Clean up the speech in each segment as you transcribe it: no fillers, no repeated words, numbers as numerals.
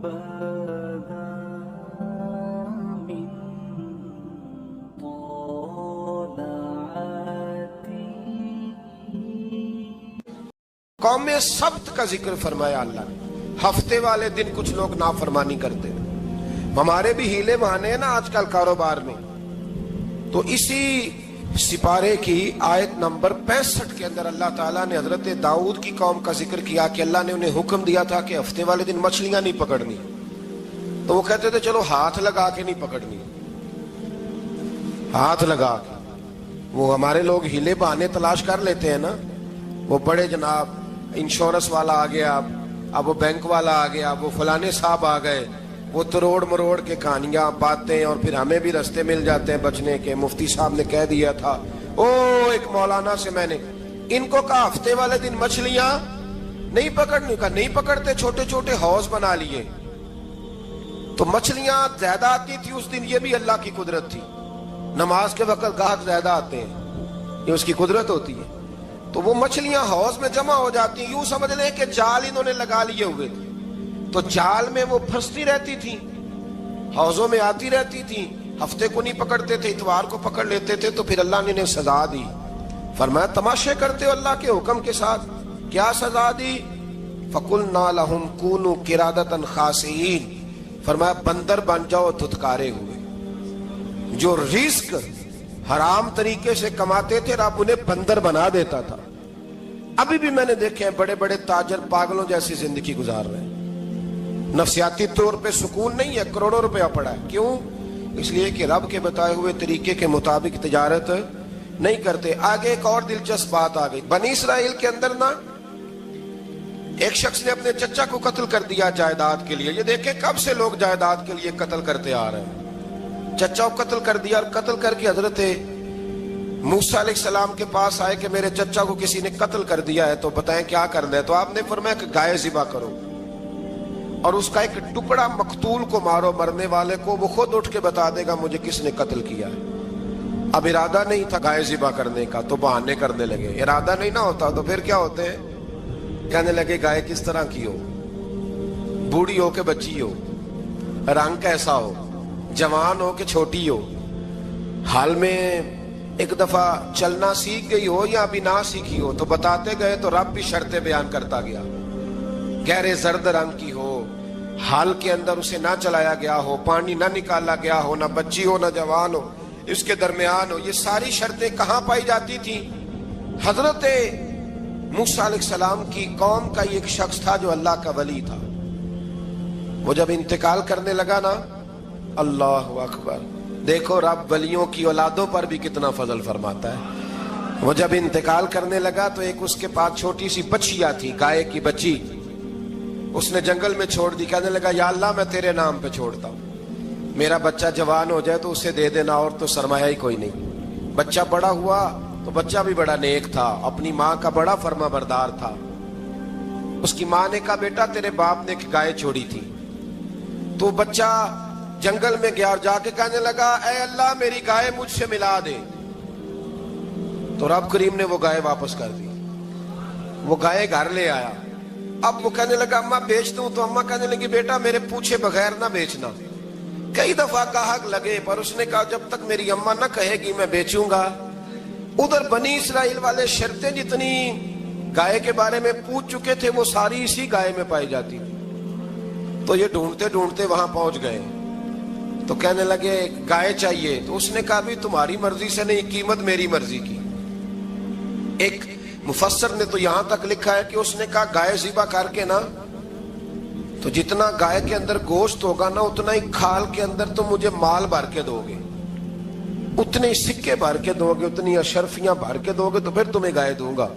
بدا من طلعته. قوم میں سبت کا ذکر فرمایا اللہ نے. ہفتے والے دن کچھ لوگ نافرمانی کرتے ہیں. ہمارے بھی ہیلے بہانے ہیں نا آج کل کاروبار میں. تو اسی سپارے کی آیت نمبر 65 کے اندر اللہ تعالیٰ نے حضرت داؤد کی قوم کا ذکر کیا کہ اللہ نے انہیں حکم دیا تھا کہ ہفتے والے دن مچھلیاں نہیں پکڑنی. تو وہ کہتے تھے چلو ہاتھ لگا کے نہیں پکڑنی, ہاتھ لگا کے. وہ ہمارے لوگ ہیلے بہانے تلاش کر لیتے ہیں نا. وہ بڑے جناب انشورنس والا آ گیا, اب وہ بینک والا آ گیا, وہ فلانے صاحب آ گئے, وہ تروڑ مروڑ کے کہانیاں باتیں, اور پھر ہمیں بھی رستے مل جاتے ہیں بچنے کے. مفتی صاحب نے کہہ دیا تھا, ایک مولانا سے میں نے ان کو کہا ہفتے والے دن مچھلیاں نہیں پکڑنے کا. نہیں پکڑتے, چھوٹے چھوٹے حوض بنا لیے تو مچھلیاں زیادہ آتی تھی اس دن. یہ بھی اللہ کی قدرت تھی. نماز کے وقت گاہک زیادہ آتے ہیں, یہ اس کی قدرت ہوتی ہے. تو وہ مچھلیاں حوض میں جمع ہو جاتی. یوں سمجھ لیں کہ جال انہوں نے لگا لیے ہوئے تھے, تو جال میں وہ پھنستی رہتی تھی, حوضوں میں آتی رہتی تھی. ہفتے کو نہیں پکڑتے تھے, اتوار کو پکڑ لیتے تھے. تو پھر اللہ نے انہیں سزا دی. فرمایا تماشے کرتے ہو اللہ کے حکم کے ساتھ. کیا سزا دی؟ فَقُلْنَا لَهُمْ كُونُوا قِرَادَةً خَاسِئِينَ. فرمایا بندر بن جاؤ دھتکارے ہوئے. جو رزق حرام طریقے سے کماتے تھے رب انہیں بندر بنا دیتا تھا. ابھی بھی میں نے دیکھے ہیں بڑے بڑے تاجر پاگلوں جیسی زندگی گزار رہے ہیں. نفسیاتی طور پہ سکون نہیں ہے, کروڑوں روپیہ پڑا ہے. کیوں؟ اس لیے کہ رب کے بتائے ہوئے طریقے کے مطابق تجارت نہیں کرتے. آگے ایک اور دلچسپ بات آ گئی. بنی اسرائیل کے اندر نا ایک شخص نے اپنے چچا کو قتل کر دیا جائیداد کے لیے. یہ دیکھیں کب سے لوگ جائیداد کے لیے قتل کرتے آ رہے ہیں. چچا کو قتل کر دیا, اور قتل کر کے حضرت موسیٰ علیہ السلام کے پاس آئے کہ میرے چچا کو کسی نے قتل کر دیا ہے, تو بتائیں کیا کرنا ہے. تو آپ نے فرمایا کہ گائے ذبح کرو, اور اس کا ایک ٹکڑا مقتول کو مارو, مرنے والے کو. وہ خود اٹھ کے بتا دے گا مجھے کس نے قتل کیا ہے. اب ارادہ نہیں تھا گائے ذبح کرنے کا, تو بہانے کرنے لگے. ارادہ نہیں نہ ہوتا تو پھر کیا ہوتے ہیں, کہنے لگے گائے کس طرح کی ہو, بوڑھی ہو کہ بچی ہو, رنگ کیسا ہو, جوان ہو کہ چھوٹی ہو, حال میں ایک دفعہ چلنا سیکھ گئی ہو یا ابھی نہ سیکھی ہو. تو بتاتے گئے تو رب بھی شرطیں بیان کرتا گیا. گہرے زرد رنگ کی ہو, حال کے اندر اسے نہ چلایا گیا ہو, پانی نہ نکالا گیا ہو, نہ بچی ہو نہ جوان ہو, اس کے درمیان ہو. یہ ساری شرطیں کہاں پائی جاتی تھی؟ حضرت موسیٰ علیہ السلام کی قوم کا ایک شخص تھا جو اللہ کا ولی تھا. وہ جب انتقال کرنے لگا نا, اللہ اکبر, دیکھو رب ولیوں کی اولادوں پر بھی کتنا فضل فرماتا ہے. وہ جب انتقال کرنے لگا تو ایک اس کے پاس چھوٹی سی بچیا تھی, گائے کی بچی. اس نے جنگل میں چھوڑ دی. کہنے لگا یا اللہ میں تیرے نام پہ چھوڑتا ہوں, میرا بچہ جوان ہو جائے تو اسے دے دینا, اور تو سرمایہ ہی کوئی نہیں. بچہ بڑا ہوا تو بچہ بھی بڑا نیک تھا, اپنی ماں کا بڑا فرما بردار تھا. اس کی ماں نے کہا بیٹا تیرے باپ نے ایک گائے چھوڑی تھی. تو بچہ جنگل میں گیا اور جا کے کہنے لگا اے اللہ میری گائے مجھ سے ملا دے. تو رب کریم نے وہ گائے واپس کر دی. وہ گائے گھر لے آیا. اب وہ کہنے لگا اماں بیچ دوں, تو اماں کہنے لگی بیٹا میرے پوچھے بغیر نہ بیچنا. کئی دفعہ گاہک لگے, پر اس نے کہا جب تک میری اماں نہ کہے گی میں بیچوں گا. ادھر بنی اسرائیل والے شرطیں جتنی گائے کے بارے میں پوچھ چکے تھے وہ ساری اسی گائے میں پائی جاتی تھی. تو یہ ڈھونڈتے ڈھونڈتے وہاں پہنچ گئے. تو کہنے لگے گائے چاہیے. تو اس نے کہا بھی تمہاری مرضی سے نہیں, قیمت میری مرضی کی. ایک مفسر نے تو یہاں تک لکھا ہے کہ اس نے کہا گائے ذبح کر کے نا, تو جتنا گائے کے اندر گوشت ہوگا نا اتنا ہی کھال کے اندر تو مجھے مال بھر کے دو گے, اتنے سکے بھر کے دو گے, اتنی اشرفیاں بھر کے دو گے, تو پھر تمہیں گائے دوں گا.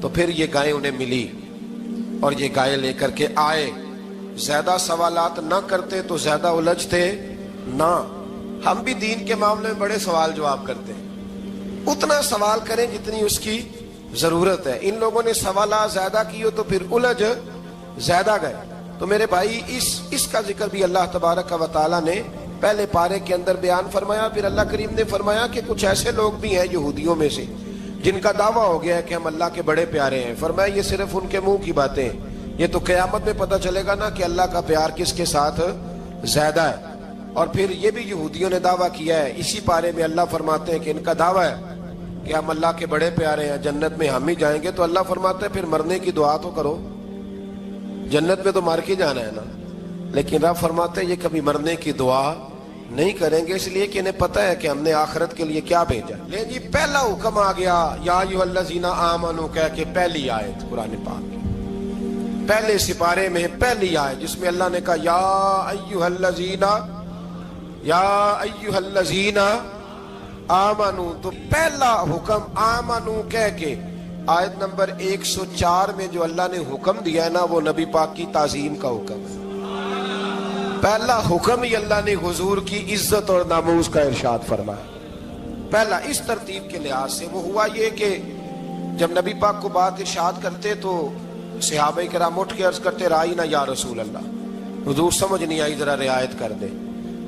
تو پھر یہ گائے انہیں ملی اور یہ گائے لے کر کے آئے. زیادہ سوالات نہ کرتے تو زیادہ الجھتے نہ. ہم بھی دین کے معاملے میں بڑے سوال جواب کرتے ہیں, اتنا سوال کریں جتنی اس کی ضرورت ہے. ان لوگوں نے سوالات زیادہ کیے تو پھر الجھ زیادہ گئے. تو میرے بھائی اس کا ذکر بھی اللہ تبارک و تعالیٰ نے پہلے پارے کے اندر بیان فرمایا. پھر اللہ کریم نے فرمایا کہ کچھ ایسے لوگ بھی ہیں یہودیوں میں سے جن کا دعویٰ ہو گیا ہے کہ ہم اللہ کے بڑے پیارے ہیں. فرمایا یہ صرف ان کے منہ کی باتیں ہیں, یہ تو قیامت میں پتہ چلے گا نا کہ اللہ کا پیار کس کے ساتھ زیادہ ہے۔ اور پھر یہ بھی یہودیوں نے دعویٰ کیا ہے، اسی پارے میں اللہ فرماتے ہیں کہ ان کا دعویٰ ہے کہ ہم اللہ کے بڑے پیارے ہیں، جنت میں ہم ہی جائیں گے۔ تو اللہ فرماتے ہیں پھر مرنے کی دعا تو کرو، جنت میں تو مر کے جانا ہے نا۔ لیکن رب فرماتے ہیں یہ کبھی مرنے کی دعا نہیں کریں گے، اس لیے کہ انہیں پتہ ہے کہ ہم نے آخرت کے لیے کیا بھیجا۔ لے جی پہلا حکم آ گیا، یا ایھا الذین آمنوا کہہ کے پہلی آیت قرآن پاک کی، پہلے سپارے میں پہلی آیت جس میں اللہ نے کہا یا ایھا الذین آمنوا، تو پہلا حکم آمنوا کہہ کے آیت نمبر 104 میں جو اللہ نے حکم دیا ہے نا وہ نبی پاک کی تعظیم کا حکم ہے۔ پہلا حکم ہی اللہ نے حضور کی عزت اور ناموس کا ارشاد فرمایا۔ پہلا اس ترتیب کے لحاظ سے وہ ہوا یہ کہ جب نبی پاک کو بات ارشاد کرتے تو صحابہ کرام اٹھ کے عرض کرتے رائینا یا رسول اللہ، حضور سمجھ نہیں آئی ذرا رعایت کر دے۔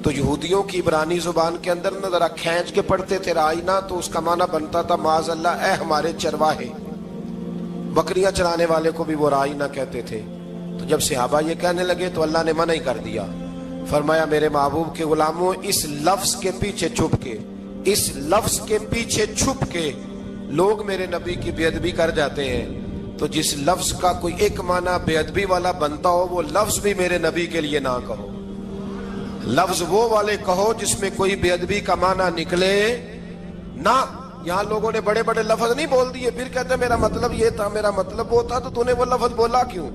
تو یہودیوں کی عبرانی زبان کے اندر نہ ذرا کھینچ کے پڑھتے تھے رائینا، تو اس کا معنی بنتا تھا معاذ اللہ اے ہمارے چرواہے، بکریاں چرانے والے کو بھی وہ رائینا کہتے تھے۔ تو جب صحابہ یہ کہنے لگے تو اللہ نے منع ہی کر دیا، فرمایا میرے محبوب کے غلاموں اس لفظ کے پیچھے چھپ کے، اس لفظ کے پیچھے چھپ کے لوگ میرے نبی کی بے ادبی کر جاتے ہیں، تو جس لفظ کا کوئی ایک معنی بے ادبی والا بنتا ہو وہ لفظ بھی میرے نبی کے لیے نہ کہو، لفظ وہ والے کہو جس میں کوئی بے ادبی کا معنی نکلے نہ۔ یہاں لوگوں نے بڑے بڑے لفظ نہیں بول دیے، پھر کہتے میرا مطلب یہ تھا، میرا مطلب وہ تھا، تو نے وہ لفظ بولا کیوں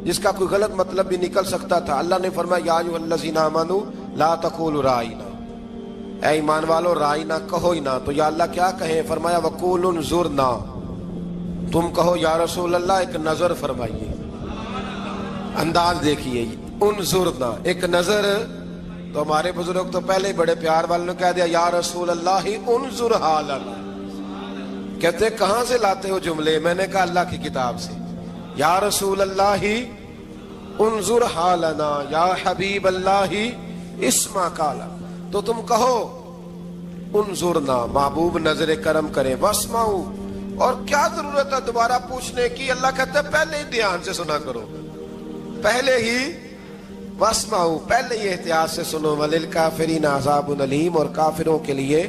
جس کا کوئی غلط مطلب بھی نکل سکتا تھا۔ اللہ نے فرمایا یا ایھا الذین آمنوا لا تقولوا رائینا، اے ایمان والو رائینا کہو ہی نہ۔ تو یا اللہ کیا کہیں؟ فرمایا وقولوا انظرنا، تم کہو یا رسول اللہ ایک نظر فرمائیے، انداز دیکھیے، انظرنا ایک نظر۔ تو ہمارے بزرگ تو پہلے ہی بڑے پیار والوں نے کہہ دیا یا رسول اللہ انظر حالنا، کہتے کہاں سے لاتے ہو جملے؟ میں نے کہا اللہ کی کتاب سے، یا رسول اللہ انظر حالنا یا حبیب اللہ اسمع قالا، تو تم کہو انظرنا محبوب نظر کرم کرے، واسمعوا، اور کیا ضرورت ہے دوبارہ پوچھنے کی؟ اللہ کہتا ہے پہلے ہی دھیان سے سنا کرو، پہلے ہی واسمعوا، پہلے ہی احتیاط سے سنو، وللکافرین عذاب الیم، اور کافروں کے لیے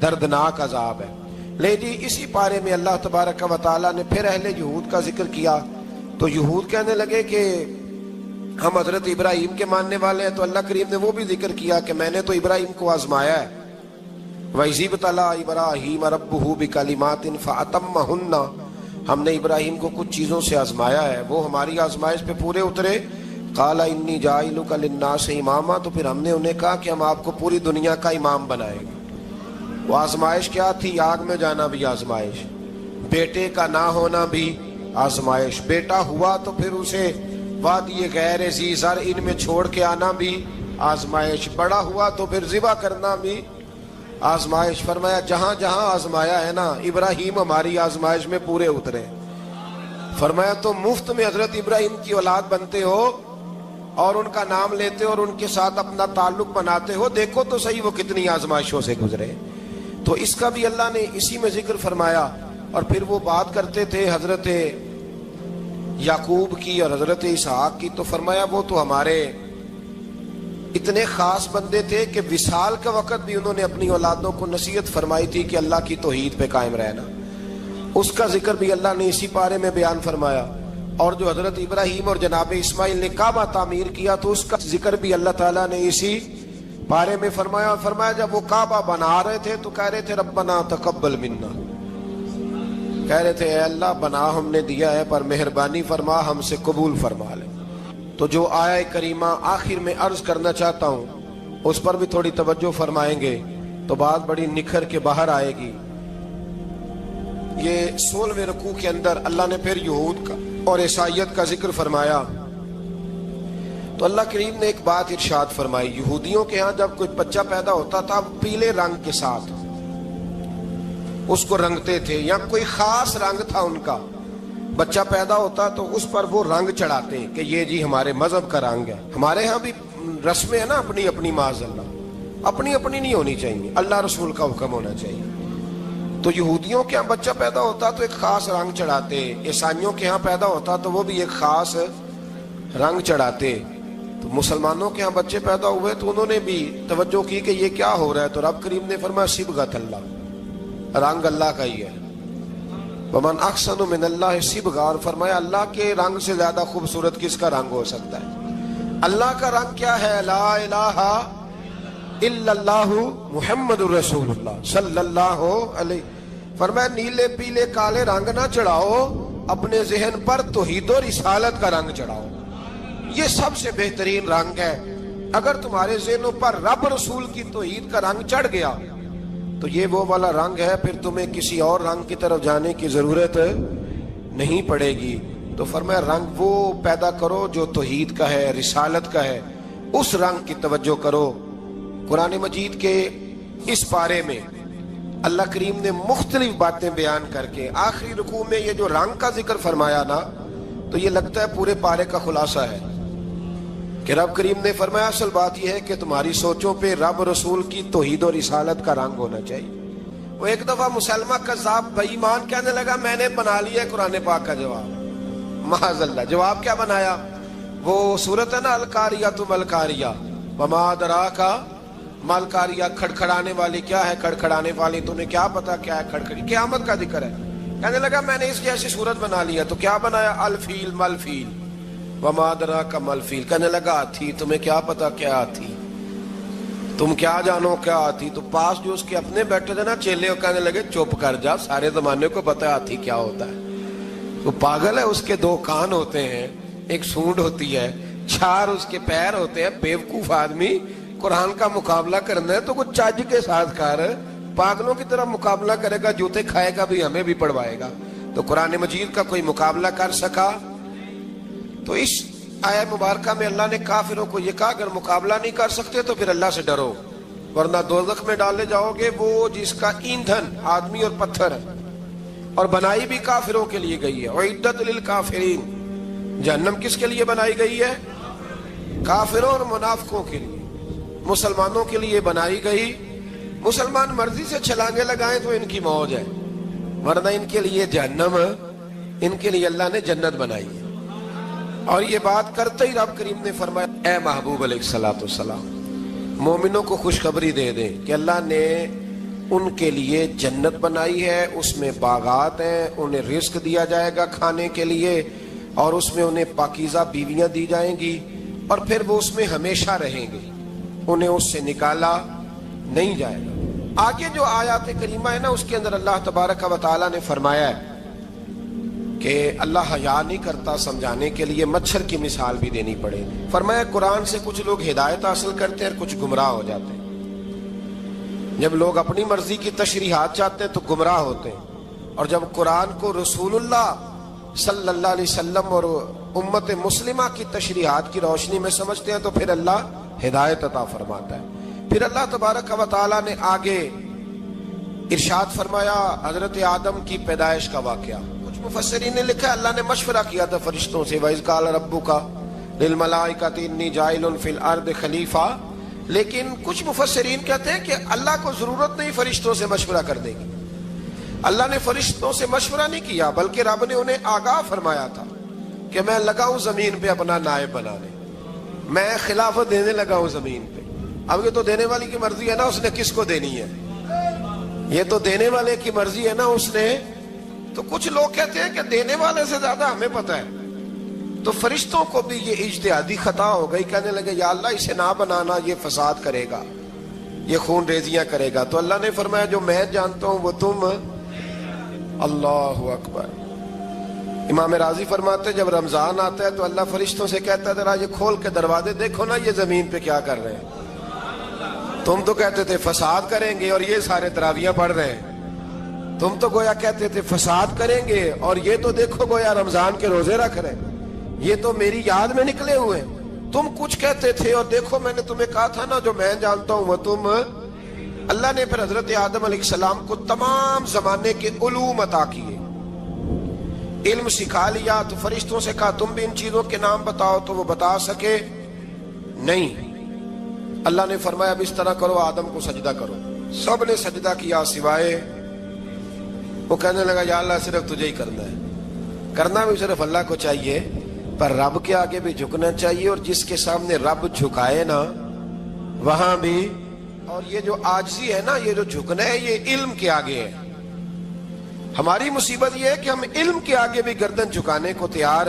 دردناک عذاب ہے۔ لے جی اسی پارے میں اللہ تبارک و تعالیٰ نے پھر اہل یہود کا ذکر کیا، تو یہود کہنے لگے کہ ہم حضرت ابراہیم کے ماننے والے ہیں، تو اللہ کریم نے وہ بھی ذکر کیا کہ میں نے تو ابراہیم کو آزمایا ہے، وَإِذِ ابْتَلَىٰ إِبْرَاهِيمَ رَبُّهُ بِكَلِمَاتٍ فَأَتَمَّهُنَّ، ہم نے ابراہیم کو کچھ چیزوں سے آزمایا ہے، وہ ہماری آزمائش پہ پورے اترے۔ قَالَ إِنِّي جَاعِلُكَ لِلنَّاسِ إِمَامًا، تو پھر ہم نے انہیں کہا کہ ہم آپ کو پوری دنیا کا امام بنائیں گے۔ وہ آزمائش کیا تھی؟ آگ میں جانا بھی آزمائش، بیٹے کا نہ ہونا بھی آزمائش، بیٹا ہوا تو پھر اسے وادی غیر ذی زرع ان میں چھوڑ کے آنا بھی آزمائش، بڑا ہوا تو پھر ذبح کرنا بھی آزمائش۔ فرمایا جہاں جہاں آزمایا ہے نا ابراہیم ہماری آزمائش میں پورے اترے۔ فرمایا تو مفت میں حضرت ابراہیم کی اولاد بنتے ہو اور ان کا نام لیتے ہو اور ان کے ساتھ اپنا تعلق بناتے ہو، دیکھو تو صحیح وہ کتنی آزمائشوں سے گزرے۔ تو اس کا بھی اللہ نے اسی میں ذکر فرمایا۔ اور پھر وہ بات کرتے تھے حضرت یعقوب کی اور حضرت اسحاق کی، تو فرمایا وہ تو ہمارے اتنے خاص بندے تھے کہ وصال کا وقت بھی انہوں نے اپنی اولادوں کو نصیحت فرمائی تھی کہ اللہ کی توحید پہ قائم رہنا، اس کا ذکر بھی اللہ نے اسی پارے میں بیان فرمایا۔ اور جو حضرت ابراہیم اور جناب اسماعیل نے کعبہ تعمیر کیا تو اس کا ذکر بھی اللہ تعالیٰ نے اسی بارے میں فرمایا۔ فرمایا جب وہ کعبہ بنا رہے تھے تو کہہ رہے تھے ربنا تقبل منا، کہہ رہے تھے اے اللہ بنا ہم نے دیا ہے پر مہربانی فرما ہم سے قبول فرما لے۔ تو جو آیہ کریمہ آخر میں عرض کرنا چاہتا ہوں اس پر بھی تھوڑی توجہ فرمائیں گے تو بات بڑی نکھر کے باہر آئے گی۔ یہ 16ویں رکوع کے اندر اللہ نے پھر یہود کا اور عیسائیت کا ذکر فرمایا تو اللہ کریم نے ایک بات ارشاد فرمائی، یہودیوں کے ہاں جب کوئی بچہ پیدا ہوتا تھا پیلے رنگ کے ساتھ اس کو رنگتے تھے، یا کوئی خاص رنگ تھا ان کا، بچہ پیدا ہوتا تو اس پر وہ رنگ چڑھاتے کہ یہ جی ہمارے مذہب کا رنگ ہے۔ ہمارے ہاں بھی رسمیں ہیں نا اپنی اپنی، معاذ اللہ اپنی اپنی نہیں ہونی چاہیے، اللہ رسول کا حکم ہونا چاہیے۔ تو یہودیوں کے ہاں بچہ پیدا ہوتا تو ایک خاص رنگ چڑھاتے، عیسائیوں کے ہاں پیدا ہوتا تو وہ بھی ایک خاص رنگ چڑھاتے. تو مسلمانوں کے ہاں بچے پیدا ہوئے تو انہوں نے بھی توجہ کی کہ یہ کیا ہو رہا ہے. تو رب کریم نے فرمایا صبغۃ اللہ، رنگ اللہ کا ہی ہے. ومن احسن من اللہ صبغہ، اور فرمایا اللہ کے رنگ سے زیادہ خوبصورت کس کا رنگ ہو سکتا ہے. اللہ کا رنگ کیا ہے؟ لا الہ الا اللہ محمد الرسول اللہ صلی اللہ علیہ. فرمایا نیلے پیلے کالے رنگ نہ چڑھاؤ، اپنے ذہن پر توحید و رسالت کا رنگ چڑھاؤ. یہ سب سے بہترین رنگ ہے. اگر تمہارے ذہنوں پر رب رسول کی توحید کا رنگ چڑھ گیا تو یہ وہ والا رنگ ہے، پھر تمہیں کسی اور رنگ کی طرف جانے کی ضرورت نہیں پڑے گی. تو فرمایا رنگ وہ پیدا کرو جو توحید کا ہے، رسالت کا ہے، اس رنگ کی توجہ کرو. قرآن مجید کے اس پارے میں اللہ کریم نے مختلف باتیں بیان کر کے آخری رکوع میں یہ جو رنگ کا ذکر فرمایا نا، تو یہ لگتا ہے پورے پارے کا خلاصہ ہے کہ رب کریم نے فرمایا اصل بات یہ ہے کہ تمہاری سوچوں پہ رب رسول کی توحید و رسالت کا رنگ ہونا چاہیے. وہ ایک دفعہ مسلمہ کذاب بے ایمان کہنے لگا میں نے بنا لیا ہے قرآن پاک کا جواب. معاذ اللہ. جواب کیا بنایا؟ وہ سورت ہے نا القاریہ ملقاریہ، وما ادراک ملقاریہ، کھڑکھڑانے والی کیا ہے؟ کھڑکھڑانے والی تمہیں کیا پتا کیا ہے؟ کھڑکھڑی قیامت کا ذکر ہے. کہنے لگا میں نے اس جیسی صورت بنا لیا. تو کیا بنایا؟ الفیل ملفیل، وما ادراک ملفیل. کہنے لگا ہاتھی، تمہیں کیا پتا کیا ہاتھی؟ تم کیا جانو کیا ہاتھی؟ تو پاس جو اس کے اپنے بیٹھے تھے نا چیلے، کہنے لگے چپ کر جا، سارے زمانے کو پتا ہے ہاتھی کیا ہوتا ہے. وہ پاگل ہے، اس کے دو کان ہوتے ہیں، ایک سونڈ ہوتی ہے، چار اس کے پیر ہوتے ہیں. بیوقوف آدمی قرآن کا مقابلہ کرنا ہے تو کچھ چج کے ساتھ کر. پاگلوں کی طرح مقابلہ کرے گا، جوتے کھائے گا بھی، ہمیں بھی پڑھوائے گا. تو قرآن مجید کا کوئی مقابلہ کر سکا؟ تو اس آیہ مبارکہ میں اللہ نے کافروں کو یہ کہا اگر مقابلہ نہیں کر سکتے تو پھر اللہ سے ڈرو، ورنہ دوزخ میں ڈالے جاؤ گے، وہ جس کا ایندھن آدمی اور پتھر ہے، اور بنائی بھی کافروں کے لیے گئی ہے. اعدت للکافرین، جہنم کس کے لیے بنائی گئی ہے؟ کافروں اور منافقوں کے لیے. مسلمانوں کے لیے بنائی گئی. مسلمان مرضی سے چھلانگے لگائیں تو ان کی موج ہے، ورنہ ان کے لیے جہنم، ان کے لیے اللہ نے جنت بنائی ہے. اور یہ بات کرتے ہی رب کریم نے فرمایا اے محبوب علیہ الصلوۃ والسلام، مومنوں کو خوشخبری دے دیں کہ اللہ نے ان کے لیے جنت بنائی ہے، اس میں باغات ہیں، انہیں رزق دیا جائے گا کھانے کے لیے، اور اس میں انہیں پاکیزہ بیویاں دی جائیں گی، اور پھر وہ اس میں ہمیشہ رہیں گے، انہیں اس سے نکالا نہیں جائے گا. آگے جو آیات کریمہ ہے نا، اس کے اندر اللہ تبارک و تعالیٰ نے فرمایا ہے کہ اللہ حیا نہیں کرتا سمجھانے کے لیے مچھر کی مثال بھی دینی پڑے. فرمایا قرآن سے کچھ لوگ ہدایت حاصل کرتے ہیں اور کچھ گمراہ ہو جاتے ہیں. جب لوگ اپنی مرضی کی تشریحات چاہتے ہیں تو گمراہ ہوتے ہیں، اور جب قرآن کو رسول اللہ صلی اللہ علیہ وسلم اور امت مسلمہ کی تشریحات کی روشنی میں سمجھتے ہیں تو پھر اللہ ہدایت عطا فرماتا ہے. پھر اللہ تبارک و تعالیٰ نے آگے ارشاد فرمایا حضرت آدم کی پیدائش کا واقعہ. کچھ مفسرین نے لکھا اللہ نے مشورہ کیا تھا فرشتوں سے، وَإِذْ قَالَ رَبُّكَ لِلْمَلَائِكَةِ إِنِّي جَاعِلٌ فِي الْأَرْضِ خَلِيفَةً. لیکن کچھ مفسرین کہتے ہیں کہ اللہ کو ضرورت نہیں فرشتوں سے مشورہ کرنے کی. اللہ نے فرشتوں سے مشورہ نہیں کیا، بلکہ رب نے انہیں آگاہ فرمایا تھا کہ میں لگا ہوں زمین پہ اپنا نائب بنانے، میں خلافت دینے لگا ہوں زمین پہ. اب یہ تو دینے والی کی مرضی ہے نا اس نے کس کو دینی ہے، یہ تو دینے والے کی مرضی ہے نا اس نے. تو کچھ لوگ کہتے ہیں کہ دینے والے سے زیادہ ہمیں پتہ ہے. تو فرشتوں کو بھی یہ اجتہادی خطا ہو گئی، کہنے لگے یا اللہ اسے نہ بنانا، یہ فساد کرے گا، یہ خون ریزیاں کرے گا. تو اللہ نے فرمایا جو میں جانتا ہوں وہ تم. اللہ اکبر. امام راضی فرماتے جب رمضان آتا ہے تو اللہ فرشتوں سے کہتا ہے ذرا یہ کھول کے دروازے دیکھو نا یہ زمین پہ کیا کر رہے ہیں. تم تو کہتے تھے فساد کریں گے اور یہ سارے تراویحاں پڑھ رہے ہیں. تم تو گویا کہتے تھے فساد کریں گے اور یہ تو دیکھو گویا رمضان کے روزے رکھ رہے ہیں، یہ تو میری یاد میں نکلے ہوئے. تم کچھ کہتے تھے اور دیکھو میں نے تمہیں کہا تھا نا جو میں جانتا ہوں وہ تم. اللہ نے پھر حضرت آدم علیہ السلام کو تمام زمانے کے علوم عطا کیے، علم سکھا لیا. تو فرشتوں سے کہا تم بھی ان چیزوں کے نام بتاؤ، تو وہ بتا سکے نہیں. اللہ نے فرمایا اب اس طرح کرو آدم کو سجدہ کرو. سب نے سجدہ کیا سوائے وہ کہنے لگا یا اللہ صرف تجھے ہی کرنا ہے، کرنا بھی صرف اللہ کو چاہیے، پر رب کے آگے بھی جھکنا چاہیے، اور جس کے سامنے رب جھکائے نا وہاں بھی۔ اور یہ جو عاجزی ہے نا، یہ جو جھکنا ہے، یہ علم کے آگے ہے۔ ہماری مصیبت یہ ہے کہ ہم علم کے آگے بھی گردن جھکانے کو تیار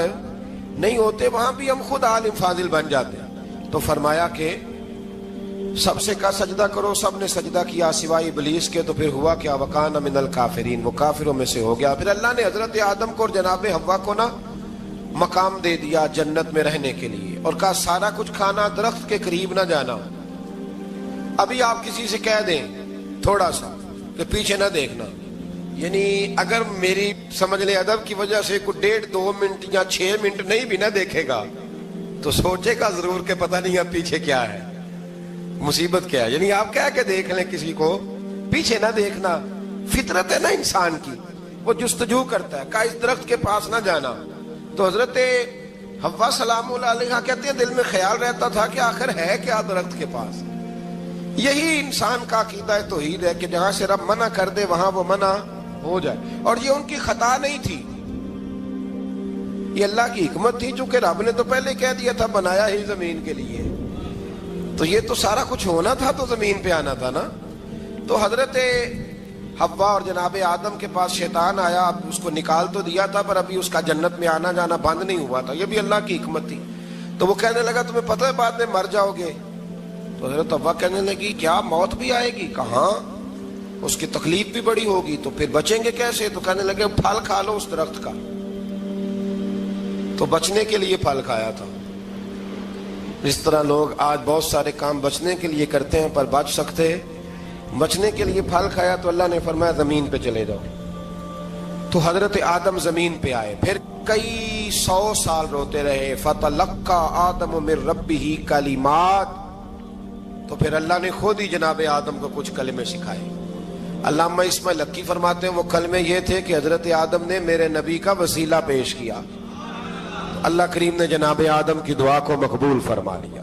نہیں ہوتے، وہاں بھی ہم خود عالم فاضل بن جاتے ہیں۔ تو فرمایا کہ سب سے کہا سجدہ کرو، سب نے سجدہ کیا سوائے ابلیس کے، تو پھر ہوا کیا؟ وکان من الکافرین، وہ کافروں میں سے ہو گیا۔ پھر اللہ نے حضرت آدم کو اور جناب حوا کو نا مقام دے دیا جنت میں رہنے کے لیے، اور کہا سارا کچھ کھانا، درخت کے قریب نہ جانا۔ ابھی آپ کسی سے کہہ دیں تھوڑا سا کہ پیچھے نہ دیکھنا، یعنی اگر میری سمجھ لیں ادب کی وجہ سے کوئی 1.5-2 منٹ یا 6 منٹ نہیں بھی نہ دیکھے گا تو سوچے گا ضرور کہ پتہ نہیں اب پیچھے کیا ہے، مصیبت کیا ہے۔ یعنی آپ کہہ کے دیکھ لیں کسی کو، پیچھے نہ دیکھنا، فطرت ہے نا انسان کی، وہ جستجو کرتا ہے، کہا اس درخت کے پاس نہ جانا۔ تو حضرت حوا سلام اللہ علیہ کہتے ہیں دل میں خیال رہتا تھا کہ آخر ہے کیا درخت کے پاس۔ یہی انسان کا عقیدہ توحید ہے کہ جہاں سے رب منع کر دے وہاں وہ منع ہو جائے، اور یہ ان کی خطا نہیں تھی، یہ اللہ کی حکمت تھی، چونکہ رب نے تو پہلے کہہ دیا تھا بنایا ہی زمین کے لیے، تو یہ تو سارا کچھ ہونا تھا تو زمین پہ آنا تھا نا۔ تو حضرت حوا اور جناب آدم کے پاس شیطان آیا، اب اس کو نکال تو دیا تھا پر ابھی اس کا جنت میں آنا جانا بند نہیں ہوا تھا، یہ بھی اللہ کی حکمت تھی۔ تو وہ کہنے لگا تمہیں پتہ ہے بعد میں مر جاؤ گے؟ تو حضرت حوا کہنے لگی کیا موت بھی آئے گی؟ کہاں، اس کی تکلیف بھی بڑی ہوگی، تو پھر بچیں گے کیسے؟ تو کہنے لگے پھل کھا لو اس درخت کا۔ تو بچنے کے لیے پھل کھایا تھا۔ اس طرح لوگ آج بہت سارے کام بچنے کے لیے کرتے ہیں پر بچ سکتے، بچنے کے لیے پھل کھایا تو اللہ نے فرمایا زمین پہ چلے جاؤ۔ تو حضرت آدم زمین پہ آئے، پھر کئی 100 سال روتے رہے۔ فَتَلَقَّى آدَمُ مِن رَبِّهِ کَلِمَاتٍ، تو پھر اللہ نے خود ہی جناب آدم کو کچھ کلمے سکھائے۔ علامہ اسماعیل حقی فرماتے ہیں وہ کلمے یہ تھے کہ حضرت آدم نے میرے نبی کا وسیلہ پیش کیا، اللہ کریم نے جناب آدم کی دعا کو مقبول فرما لیا۔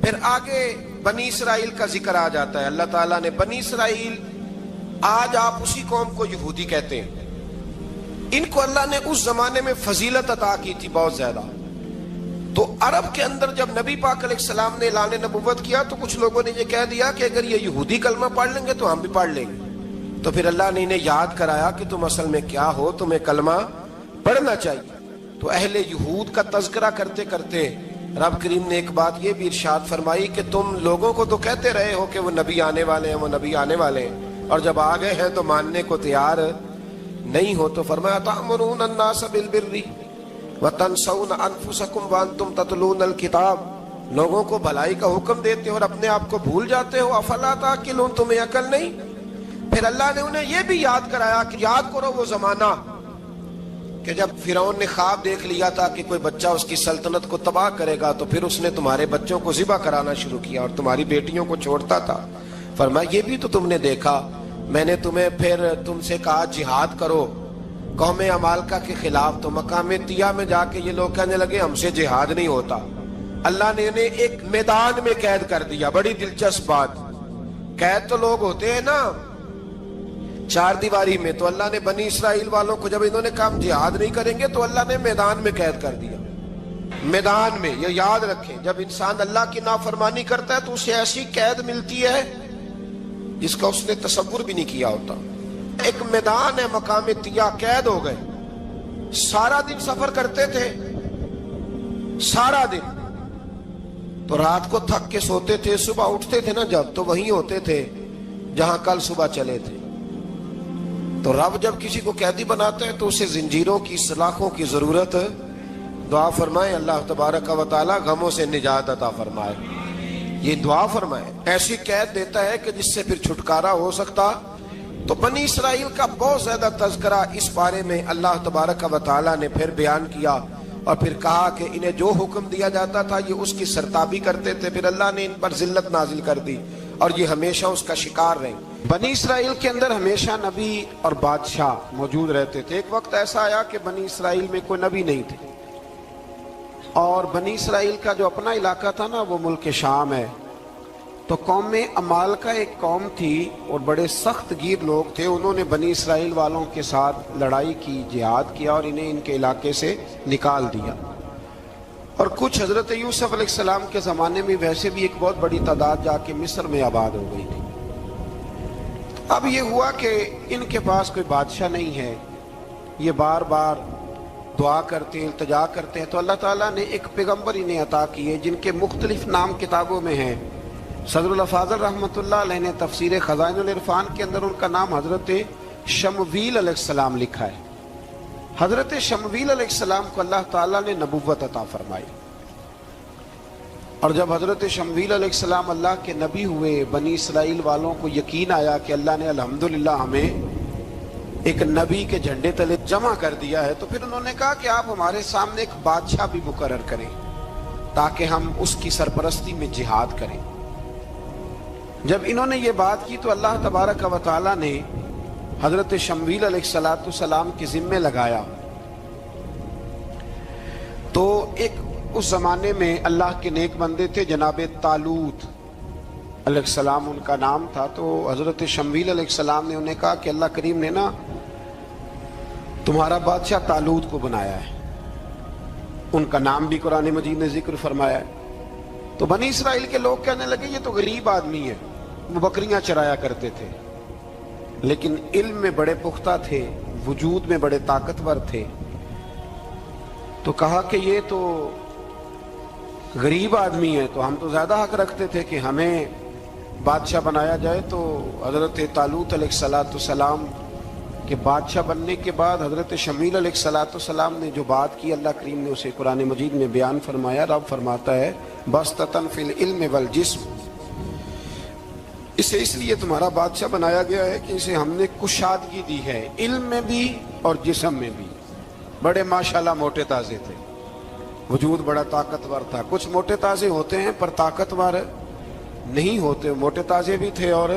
پھر آگے بنی اسرائیل کا ذکر آ جاتا ہے۔ اللہ تعالیٰ نے بنی اسرائیل، آج آپ اسی قوم کو یہودی کہتے ہیں، ان کو اللہ نے اس زمانے میں فضیلت عطا کی تھی بہت زیادہ۔ تو عرب کے اندر جب نبی پاک علیہ السلام نے اعلان نبوت کیا تو کچھ لوگوں نے یہ کہہ دیا کہ اگر یہ یہودی کلمہ پڑھ لیں گے تو ہم بھی پڑھ لیں گے۔ تو پھر اللہ نے انہیں یاد کرایا کہ تم اصل میں کیا ہو، تمہیں کلمہ پڑھنا چاہیے۔ تو اہل یہود کا تذکرہ کرتے کرتے رب کریم نے ایک بات یہ بھی ارشاد فرمائی کہ تم لوگوں کو تو کہتے رہے ہو کہ وہ نبی آنے والے ہیں، وہ نبی آنے والے ہیں، اور جب آ گئے ہیں تو ماننے کو تیار نہیں ہو۔ تو فرمایا تأمرون الناس بالبر وتنسون انفسکم وانتم تتلون الکتاب، لوگوں کو بھلائی کا حکم دیتے ہو اور اپنے آپ کو بھول جاتے ہو، افلا تعقلون، تمہیں عقل نہیں؟ پھر اللہ نے انہیں یہ بھی یاد کرایا کہ یاد کرو وہ زمانہ کہ جب فرعون نے خواب دیکھ لیا تھا کہ کوئی بچہ اس کی سلطنت کو تباہ کرے گا، تو پھر اس نے تمہارے بچوں کو ذبح کرانا شروع کیا اور تمہاری بیٹیوں کو چھوڑتا تھا۔ فرمایا یہ بھی تو تم نے دیکھا، میں نے تمہیں پھر تم سے کہا جہاد کرو قوم عمالقہ کے خلاف، تو مقام طیہ میں جا کے یہ لوگ کہنے لگے ہم سے جہاد نہیں ہوتا۔ اللہ نے انہیں ایک میدان میں قید کر دیا۔ بڑی دلچسپ بات، قید تو لوگ ہوتے ہیں نا چار دیواری میں، تو اللہ نے بنی اسرائیل والوں کو جب انہوں نے کہا جہاد نہیں کریں گے تو اللہ نے میدان میں قید کر دیا۔ میدان میں، یہ یاد رکھیں، جب انسان اللہ کی نافرمانی کرتا ہے تو اسے ایسی قید ملتی ہے جس کا اس نے تصور بھی نہیں کیا ہوتا۔ ایک میدان ہے مقام طیہ، قید ہو گئے، سارا دن سفر کرتے تھے، سارا دن، تو رات کو تھک کے سوتے تھے، صبح اٹھتے تھے نا جب، تو وہیں ہوتے تھے جہاں کل صبح چلے تھے۔ تو رب جب کسی کو قیدی بناتا ہے تو اسے زنجیروں کی، سلاخوں کی ضرورت، دعا فرمائے اللہ تبارک و تعالی غموں سے نجات عطا فرمائے، یہ دعا فرمائے۔ ایسی قید دیتا ہے کہ جس سے پھر چھٹکارا ہو سکتا۔ تو بنی اسرائیل کا بہت زیادہ تذکرہ اس بارے میں اللہ تبارک و تعالی نے پھر بیان کیا، اور پھر کہا کہ انہیں جو حکم دیا جاتا تھا یہ اس کی سرتابی کرتے تھے، پھر اللہ نے ان پر ذلت نازل کر دی اور یہ ہمیشہ اس کا شکار رہے۔ بنی اسرائیل کے اندر ہمیشہ نبی اور بادشاہ موجود رہتے تھے۔ ایک وقت ایسا آیا کہ بنی اسرائیل میں کوئی نبی نہیں تھے، اور بنی اسرائیل کا جو اپنا علاقہ تھا نا وہ ملک شام ہے، تو قوم عمال کا ایک قوم تھی اور بڑے سخت گیر لوگ تھے. انہوں نے بنی اسرائیل والوں کے ساتھ لڑائی کی, جہاد کیا اور انہیں ان کے علاقے سے نکال دیا. اور کچھ حضرت یوسف علیہ السلام کے زمانے میں ویسے بھی ایک بہت بڑی تعداد جا کے مصر میں آباد ہو گئی تھی. اب یہ ہوا کہ ان کے پاس کوئی بادشاہ نہیں ہے, یہ بار بار دعا کرتے ہیں, التجا کرتے ہیں, تو اللہ تعالیٰ نے ایک پیغمبر انہیں عطا کیے جن کے مختلف نام کتابوں میں ہیں. صدر الافاضل رحمۃ اللہ علیہ نے تفسیر خزائن العرفان کے اندر ان کا نام حضرت شمویل علیہ السلام لکھا ہے. حضرت شمویل علیہ السلام کو اللہ تعالیٰ نے نبوت عطا فرمائی, اور جب حضرت شمویل علیہ السلام اللہ کے نبی ہوئے, بنی اسرائیل والوں کو یقین آیا کہ اللہ نے الحمدللہ ہمیں ایک نبی کے جھنڈے تلے جمع کر دیا ہے, تو پھر انہوں نے کہا کہ آپ ہمارے سامنے ایک بادشاہ بھی مقرر کریں تاکہ ہم اس کی سرپرستی میں جہاد کریں. جب انہوں نے یہ بات کی تو اللہ تبارک و تعالیٰ نے حضرت شمویل علیہ السلام کے ذمے لگایا. تو ایک اس زمانے میں اللہ کے نیک بندے تھے جناب طالوت علیہ السلام ان کا نام تھا. تو حضرت شمویل علیہ السلام نے انہیں کہا کہ اللہ کریم نے نا تمہارا بادشاہ طالوت کو بنایا ہے. ان کا نام بھی قرآن مجید نے ذکر فرمایا ہے. تو بنی اسرائیل کے لوگ کہنے لگے یہ تو غریب آدمی ہے, وہ بکریاں چرایا کرتے تھے, لیکن علم میں بڑے پختہ تھے, وجود میں بڑے طاقتور تھے. تو کہا کہ یہ تو غریب آدمی ہے, تو ہم تو زیادہ حق رکھتے تھے کہ ہمیں بادشاہ بنایا جائے. تو حضرت طالوت علیہ السلام کے بادشاہ بننے کے بعد حضرت شمویل علیہ السلام نے جو بات کی, اللہ کریم نے اسے قرآن مجید میں بیان فرمایا. رب فرماتا ہے بسطۃ فی العلم والجسم, اسے اس لیے تمہارا بادشاہ بنایا گیا ہے کہ اسے ہم نے کشادگی دی ہے, علم میں بھی اور جسم میں بھی. بڑے ماشاءاللہ موٹے تازے تھے, وجود بڑا طاقتور تھا. کچھ موٹے تازے ہوتے ہیں پر طاقتور نہیں ہوتے, موٹے تازے بھی تھے اور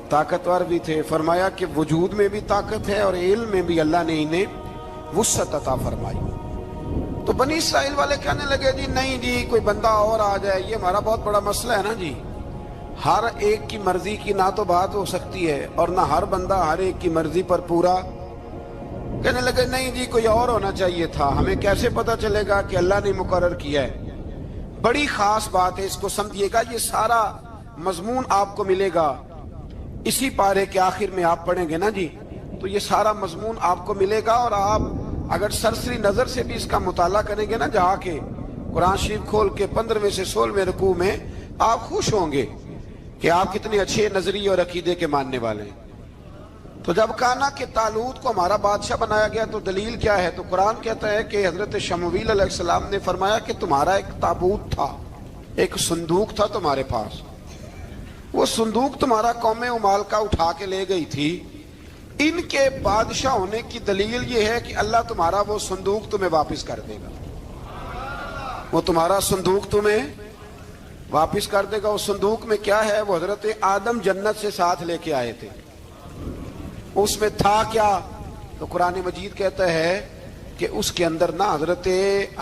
طاقتور بھی تھے. فرمایا کہ وجود میں بھی طاقت ہے اور علم میں بھی اللہ نے انہیں وسعت عطا فرمائی. تو بنی اسرائیل والے کہنے لگے جی نہیں جی کوئی بندہ اور آ جائے, یہ ہمارا بہت بڑا مسئلہ ہے نا جی, ہر ایک کی مرضی کی نہ تو بات ہو سکتی ہے اور نہ ہر بندہ ہر ایک کی مرضی پر پورا. کہنے لگے نہیں جی کوئی اور ہونا چاہیے تھا, ہمیں کیسے پتا چلے گا کہ اللہ نے مقرر کیا ہے. بڑی خاص بات ہے, اس کو سمجھیے گا, یہ سارا مضمون آپ کو ملے گا اسی پارے کے آخر میں. آپ پڑھیں گے نا جی تو یہ سارا مضمون آپ کو ملے گا, اور آپ اگر سرسری نظر سے بھی اس کا مطالعہ کریں گے نا, جا کے قرآن شریف کھول کے 15ویں سے 16ویں رکوع میں, آپ خوش ہوں گے کہ آپ کتنے اچھے نظریے اور عقیدے کے ماننے والے ہیں. تو جب کہا نا کہ طالوت کو ہمارا بادشاہ بنایا گیا تو دلیل کیا ہے, تو قرآن کہتا ہے کہ حضرت شمویل علیہ السلام نے فرمایا کہ تمہارا ایک تابوت تھا, ایک صندوق تھا تمہارے پاس, وہ صندوق تمہارا قوم عمال کا اٹھا کے لے گئی تھی. ان کے بادشاہ ہونے کی دلیل یہ ہے کہ اللہ تمہارا وہ صندوق تمہیں واپس کر دے گا, وہ تمہارا صندوق تمہیں واپس کر دے گا. اس صندوق میں کیا ہے, وہ حضرت آدم جنت سے ساتھ لے کے آئے تھے. اس میں تھا کیا, تو قرآن مجید کہتا ہے کہ اس کے اندر نا حضرت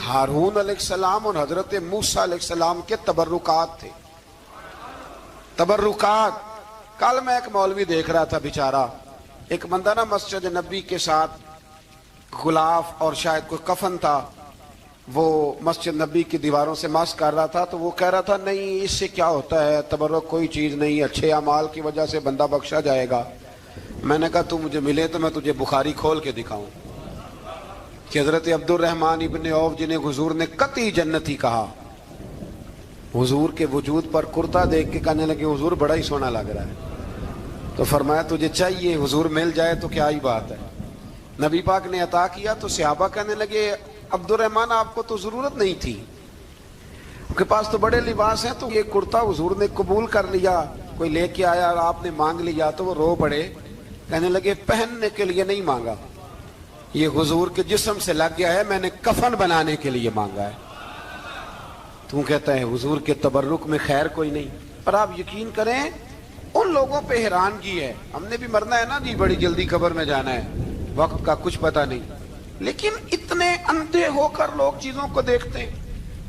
ہارون علیہ السلام اور حضرت موسیٰ علیہ السلام کے تبرکات تھے. تبرکات. کل میں ایک مولوی دیکھ رہا تھا بیچارہ, ایک بندہ نا مسجد نبی کے ساتھ غلاف اور شاید کوئی کفن تھا, وہ مسجد نبی کی دیواروں سے مس کر رہا تھا. تو وہ کہہ رہا تھا نہیں اس سے کیا ہوتا ہے, تبرک کوئی چیز نہیں, اچھے اعمال کی وجہ سے بندہ بخشا جائے گا. میں نے کہا تو مجھے ملے تو میں تجھے بخاری کھول کے دکھاؤں کہ حضرت عبد الرحمن ابن عوف جنہیں حضور نے قطعی جنتی کہا, حضور کے وجود پر کرتا دیکھ کے کہنے لگے حضور بڑا ہی سونا لگ رہا ہے. تو فرمایا تجھے چاہیے حضور مل جائے تو کیا ہی بات ہے. نبی پاک نے عطا کیا تو صحابہ کہنے لگے عبد الرحمن آپ کو تو ضرورت نہیں تھی, آپ کے پاس تو بڑے لباس ہیں, تو یہ کرتا حضور نے قبول کر لیا, کوئی لے کے آیا اور آپ نے مانگ لیا. تو وہ رو پڑے, کہنے لگے پہننے کے لیے نہیں مانگا, یہ حضور کے جسم سے لگ گیا ہے, میں نے کفن بنانے کے لیے مانگا ہے. تو کہتا ہے حضور کے تبرک میں خیر کوئی نہیں. پر آپ یقین کریں ان لوگوں پہ حیرانگی ہے, ہم نے بھی مرنا ہے نا جی, بڑی جلدی قبر میں جانا ہے, وقت کا کچھ پتہ نہیں, لیکن اتنے اندھے ہو کر لوگ چیزوں کو دیکھتے ہیں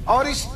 اور اس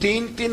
3-3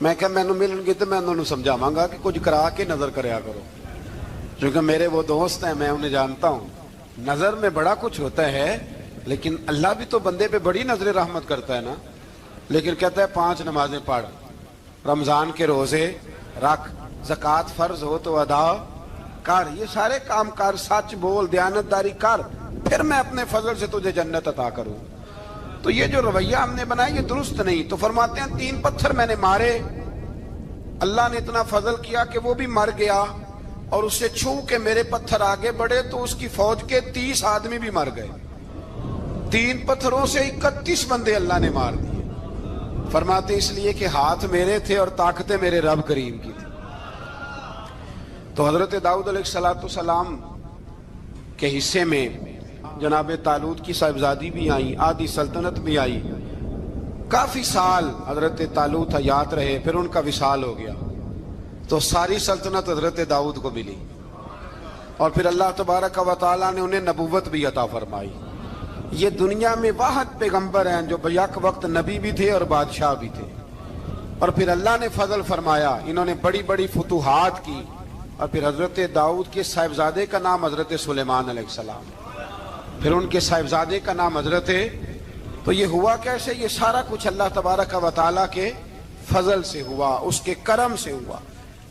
میں کہ مینوں ملن گے تو میں انہوں سمجھاواں گا کہ کچھ کرا کے نظر کریا کرو، کیونکہ میرے وہ دوست ہیں، میں انہیں جانتا ہوں۔ نظر میں بڑا کچھ ہوتا ہے، لیکن اللہ بھی تو بندے پہ بڑی نظر رحمت کرتا ہے نا۔ لیکن کہتا ہے 5 نمازیں پڑھ، رمضان کے روزے رکھ، زکوٰۃ فرض ہو تو ادا کر، یہ سارے کام کر، سچ بول، دیانتداری کر، پھر میں اپنے فضل سے تجھے جنت عطا کروں۔ تو یہ جو رویہ ہم نے بنایا یہ درست نہیں۔ تو فرماتے ہیں 3 پتھر میں نے مارے، اللہ نے اتنا فضل کیا کہ وہ بھی مر گیا، اور اسے چھو کے میرے پتھر آگے بڑھے تو اس کی فوج کے 30 آدمی بھی مر گئے۔ 3 پتھروں سے 31 بندے اللہ نے مار دیے۔ فرماتے اس لیے کہ ہاتھ میرے تھے اور طاقتیں میرے رب کریم کی تھی۔ تو حضرت داؤد علیہ السلام کے حصے میں جناب طالوت کی صاحبزادی بھی آئی، آدھی سلطنت بھی آئی۔ کافی سال حضرت طالوت حیات رہے، پھر ان کا وصال ہو گیا، تو ساری سلطنت حضرت داؤد کو ملی، اور پھر اللہ تبارک و تعالیٰ نے انہیں نبوت بھی عطا فرمائی۔ یہ دنیا میں واحد پیغمبر ہیں جو بیک وقت نبی بھی تھے اور بادشاہ بھی تھے، اور پھر اللہ نے فضل فرمایا، انہوں نے بڑی بڑی فتوحات کی۔ اور پھر حضرت داؤد کے صاحبزادے کا نام حضرت سلیمان علیہ السلام، پھر ان کے صاحبزادے کا نام حضرت۔ تو یہ ہوا کیسے؟ یہ سارا کچھ اللہ تبارک و تعالیٰ کے فضل سے ہوا، اس کے کرم سے ہوا۔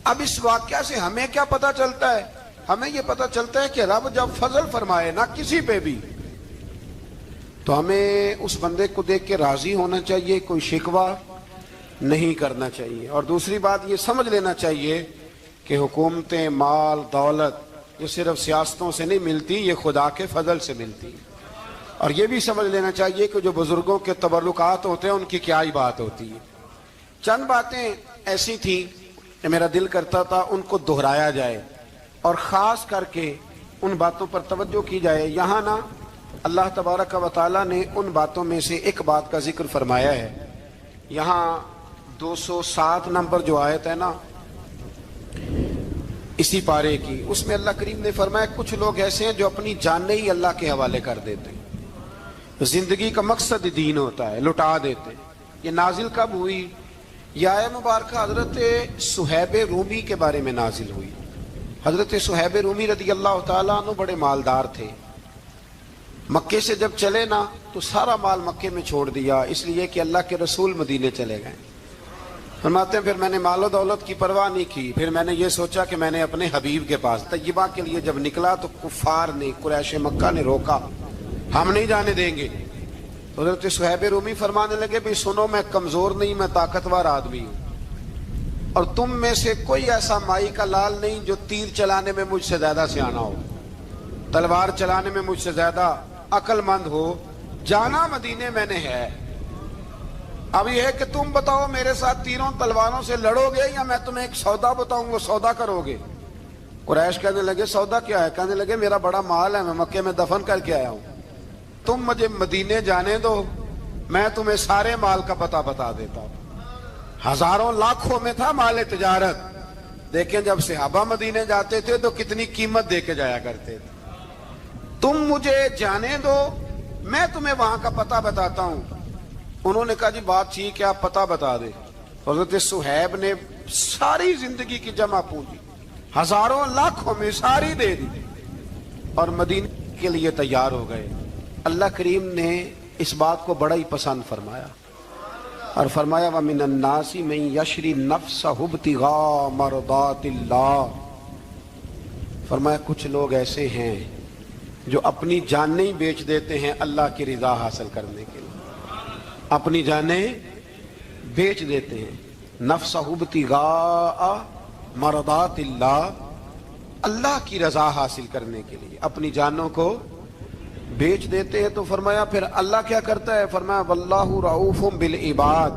اب اس واقعہ سے ہمیں کیا پتہ چلتا ہے؟ ہمیں یہ پتہ چلتا ہے کہ رب جب فضل فرمائے نہ کسی پہ بھی، تو ہمیں اس بندے کو دیکھ کے راضی ہونا چاہیے، کوئی شکوہ نہیں کرنا چاہیے۔ اور دوسری بات یہ سمجھ لینا چاہیے کہ حکومتیں، مال، دولت یہ صرف سیاستوں سے نہیں ملتی، یہ خدا کے فضل سے ملتی۔ اور یہ بھی سمجھ لینا چاہیے کہ جو بزرگوں کے تبرکات ہوتے ہیں ان کی کیا ہی بات ہوتی ہے۔ چند باتیں ایسی تھیں کہ میرا دل کرتا تھا ان کو دہرایا جائے، اور خاص کر کے ان باتوں پر توجہ کی جائے۔ یہاں نا اللہ تبارک و تعالیٰ نے ان باتوں میں سے ایک بات کا ذکر فرمایا ہے۔ یہاں 207 نمبر جو آیت ہے نا اسی پارے کی، اس میں اللہ کریم نے فرمایا کچھ لوگ ایسے ہیں جو اپنی جانیں ہی اللہ کے حوالے کر دیتے ہیں، زندگی کا مقصد دین ہوتا ہے، لٹا دیتے ہیں۔ یہ نازل کب ہوئی؟ یہ آیت مبارکہ حضرت صہیب رومی کے بارے میں نازل ہوئی۔ حضرت صہیب رومی رضی اللہ تعالیٰ عنہ بڑے مالدار تھے، مکے سے جب چلے نا تو سارا مال مکے میں چھوڑ دیا، اس لیے کہ اللہ کے رسول مدینے چلے گئے۔ فرماتے ہیں پھر میں نے مال و دولت کی پرواہ نہیں کی، پھر میں نے یہ سوچا کہ میں نے اپنے حبیب کے پاس طیبہ کے لیے جب نکلا تو کفار نے، قریش مکہ نے روکا، ہم نہیں جانے دیں گے۔ تو حضرت صہیب رومی فرمانے لگے بھی سنو، میں کمزور نہیں، میں طاقتور آدمی ہوں، اور تم میں سے کوئی ایسا مائی کا لال نہیں جو تیر چلانے میں مجھ سے زیادہ سیانا ہو، تلوار چلانے میں مجھ سے زیادہ عقل مند ہو، جانا مدینے میں نے ہے۔ اب یہ ہے کہ تم بتاؤ میرے ساتھ تیروں تلواروں سے لڑو گے یا میں تمہیں ایک سودا بتاؤں گا، سودا کرو گے؟ قریش کہنے لگے سودا کیا ہے؟ کہنے لگے میرا بڑا مال ہے، میں مکے میں دفن کر کے آیا ہوں، تم مجھے مدینے جانے دو، میں تمہیں سارے مال کا پتہ بتا دیتا ہوں۔ ہزاروں لاکھوں میں تھا مال تجارت، دیکھیں جب صحابہ مدینے جاتے تھے تو کتنی قیمت دے کے جایا کرتے تھے۔ تم مجھے جانے دو، میں تمہیں وہاں کا پتہ بتاتا ہوں۔ انہوں نے کہا جی بات ٹھیک ہے، آپ پتہ بتا دیں۔ حضرت صہیب نے ساری زندگی کی جمع پونجی ہزاروں لاکھوں میں ساری دے دی اور مدینے کے لیے تیار ہو گئے۔ اللہ کریم نے اس بات کو بڑا ہی پسند فرمایا اور فرمایا وَمِنَ النَّاسِ مَن يَشْرِي نَفْسَهُ ابْتِغَاءَ مَرْضَاتِ اللَّهِ، فرمایا کچھ لوگ ایسے ہیں جو اپنی جانیں ہی بیچ دیتے ہیں اللہ کی رضا حاصل کرنے کے لیے، اپنی جانیں بیچ دیتے ہیں۔ نَفْسَهُ ابْتِغَاءَ مَرْضَاتِ اللَّهِ، اللہ کی رضا حاصل کرنے کے لیے اپنی جانوں کو بیچ دیتے ہیں۔ تو فرمایا پھر اللہ کیا کرتا ہے؟ فرمایا واللہ رؤوف بالعباد،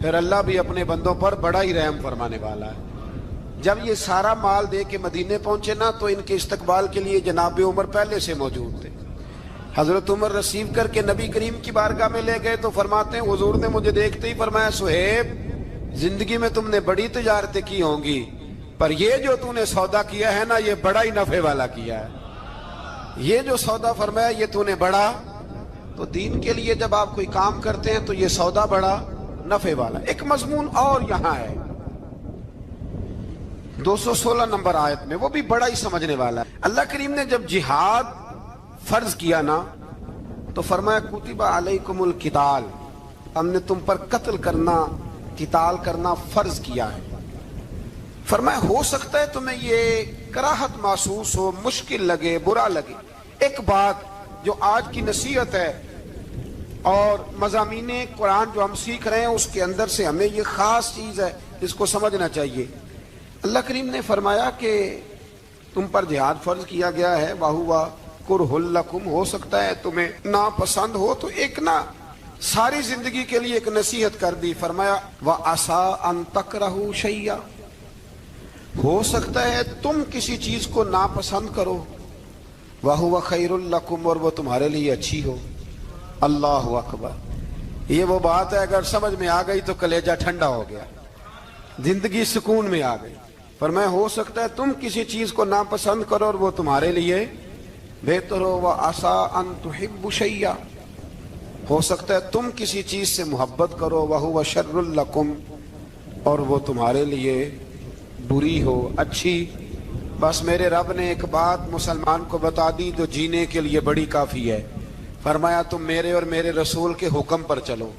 پھر اللہ بھی اپنے بندوں پر بڑا ہی رحم فرمانے والا ہے۔ جب یہ سارا مال دے کے مدینے پہنچے نا تو ان کے استقبال کے لیے جناب عمر پہلے سے موجود تھے۔ حضرت عمر رسیو کر کے نبی کریم کی بارگاہ میں لے گئے تو فرماتے ہیں حضور نے مجھے دیکھتے ہی فرمایا صہیب زندگی میں تم نے بڑی تجارتیں کی ہوں گی، پر یہ جو تم نے سودا کیا ہے نا یہ بڑا ہی نفع والا کیا ہے، یہ جو سودا فرمایا یہ تو نے بڑا۔ تو دین کے لیے جب آپ کوئی کام کرتے ہیں تو یہ سودا بڑا نفع والا۔ ایک مضمون اور یہاں ہے، 216 نمبر آیت میں، وہ بھی بڑا ہی سمجھنے والا ہے۔ اللہ کریم نے جب جہاد فرض کیا نا تو فرمایا کتب علیکم القتال، ہم نے تم پر قتل کرنا، قتال کرنا فرض کیا ہے۔ فرمایا ہو سکتا ہے تمہیں یہ کراہت محسوس ہو، مشکل لگے، برا لگے۔ ایک بات جو آج کی نصیحت ہے اور مضامین قرآن جو ہم سیکھ رہے ہیں اس کے اندر سے ہمیں یہ خاص چیز ہے، اس کو سمجھنا چاہیے۔ اللہ کریم نے فرمایا کہ تم پر جہاد فرض کیا گیا ہے، وَهُوَ كُرْهٌ لَكُمْ، ہو سکتا ہے تمہیں ناپسند ہو، تو ایک نہ ساری زندگی کے لیے ایک نصیحت کر دی۔ فرمایا وَعَسَىٰ أَن تَكْرَهُوا شَيْئًا، ہو سکتا ہے تم کسی چیز کو ناپسند کرو، وَهُوَ خَيْرٌ لَكُمْ، اور وہ تمہارے لیے اچھی ہو۔ اللہ اکبر، یہ وہ بات ہے اگر سمجھ میں آ گئی تو کلیجہ ٹھنڈا ہو گیا، زندگی سکون میں آ گئی۔ فرمایا ہو سکتا ہے تم کسی چیز کو ناپسند کرو اور وہ تمہارے لیے بہتر ہو۔ وَعَسَىٰ أَن تُحِبُّوا شَيْئًا، ہو سکتا ہے تم کسی چیز سے محبت کرو، وَهُوَ شَرٌّ لَكُمْ، اور وہ تمہارے لیے بری ہو، اچھی۔ بس میرے رب نے ایک بات مسلمان کو بتا دی جو جینے کے لیے بڑی کافی ہے۔ فرمایا تم میرے اور میرے رسول کے حکم پر چلو۔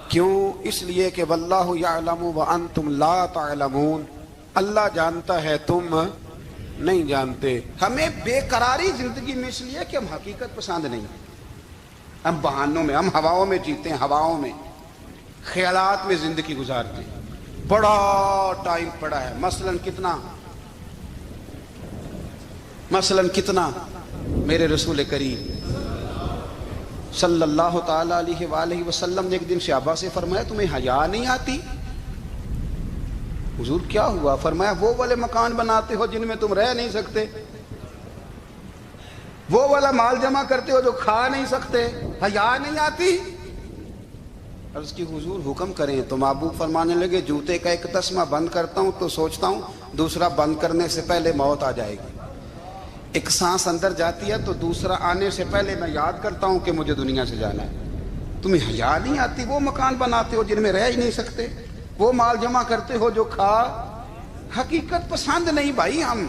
کیوں؟ اس لیے کہ واللہ یعلم وانتم لا تعلمون، اللہ جانتا ہے تم نہیں جانتے۔ ہمیں بے قراری زندگی میں اس لیے کہ ہم حقیقت پسند نہیں، ہم بہانوں میں، ہم ہواؤں میں جیتے ہیں، ہواؤں میں، خیالات میں زندگی گزارتے ہیں۔ بڑا ٹائم پڑا ہے، مثلاً کتنا میرے رسول کریم صلی اللہ تعالی علیہ وآلہ وسلم نے ایک دن صحابہ سے فرمایا تمہیں حیا نہیں آتی؟ حضور کیا ہوا؟ فرمایا وہ والے مکان بناتے ہو جن میں تم رہ نہیں سکتے، وہ والا مال جمع کرتے ہو جو کھا نہیں سکتے، حیا نہیں آتی؟ عرض کی حضور حکم کریں تو محبوب فرمانے لگے جوتے کا ایک تسمہ بند کرتا ہوں تو سوچتا ہوں دوسرا بند کرنے سے پہلے موت آ جائے گی، ایک سانس اندر جاتی ہے تو دوسرا آنے سے پہلے میں یاد کرتا ہوں کہ مجھے دنیا سے جانا ہے۔ تمہیں حیا نہیں آتی؟ وہ مکان بناتے ہو جن میں رہ ہی نہیں سکتے، وہ مال جمع کرتے ہو جو کھا، حقیقت پسند نہیں بھائی۔ ہم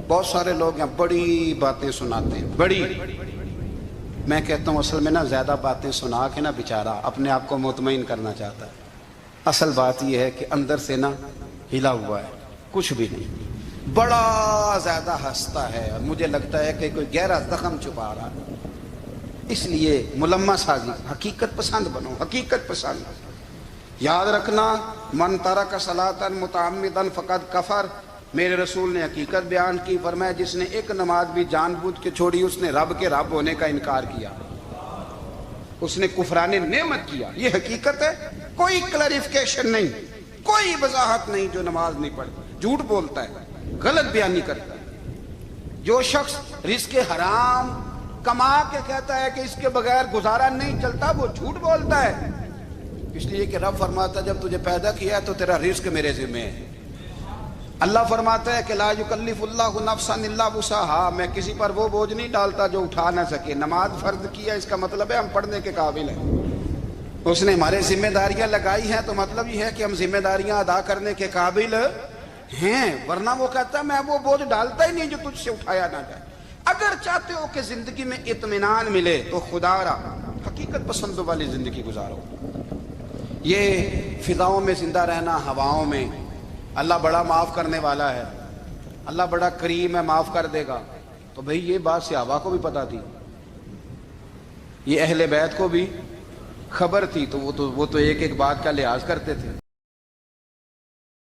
بہت سارے لوگ ہیں بڑی باتیں سناتے ہیں، بڑی، میں کہتا ہوں اصل میں نا زیادہ باتیں سنا کے نا بیچارہ اپنے آپ کو مطمئن کرنا چاہتا ہے، اصل بات یہ ہے کہ اندر سے نا ہلا ہوا ہے، کچھ بھی نہیں، بڑا زیادہ ہنستا ہے اور مجھے لگتا ہے کہ کوئی گہرا زخم چھپا رہا ہے۔ اس لیے ملمہ سازی، حقیقت پسند بنو، حقیقت پسند۔ یاد رکھنا من ترک صلاۃ متعمدا فقد کفر، میرے رسول نے حقیقت بیان کی، فرمایا جس نے ایک نماز بھی جان بوجھ کے چھوڑی اس نے رب کے رب ہونے کا انکار کیا، اس نے کفران نعمت کیا۔ یہ حقیقت ہے، کوئی کلیریفیکیشن نہیں، کوئی وضاحت نہیں۔ جو نماز نہیں پڑھتا جھوٹ بولتا ہے، غلط بیانی کرتا ہے۔ جو شخص رزق حرام کما کے کہتا ہے کہ اس کے بغیر گزارا نہیں چلتا، وہ جھوٹ بولتا ہے۔ اس لیے کہ رب فرماتا ہے جب تجھے پیدا کیا ہے تو تیرا رزق میرے ذمہ ہے۔ اللہ فرماتا ہے کہ لا یکلف اللہ نفسا الا وسعہا، میں کسی پر وہ بوجھ نہیں ڈالتا جو اٹھا نہ سکے۔ نماز فرض کیا اس کا مطلب ہے ہم پڑھنے کے قابل ہیں، اس نے ہمارے ذمہ داریاں لگائی ہیں تو مطلب یہ ہے کہ ہم ذمہ داریاں ادا کرنے کے قابل ہیں، ورنہ وہ کہتا ہے میں وہ بوجھ ڈالتا ہی نہیں جو تجھ سے اٹھایا نہ جائے۔ اگر چاہتے ہو کہ زندگی میں اطمینان ملے تو خدا را حقیقت پسندوں والی زندگی گزارو۔ یہ فضاؤں میں زندہ رہنا، ہواؤں میں، اللہ بڑا معاف کرنے والا ہے، اللہ بڑا کریم ہے، معاف کر دے گا، تو بھئی یہ بات صحابہ کو بھی پتا تھی، یہ اہل بیت کو بھی خبر تھی، تو وہ تو ایک ایک بات کا لحاظ کرتے تھے۔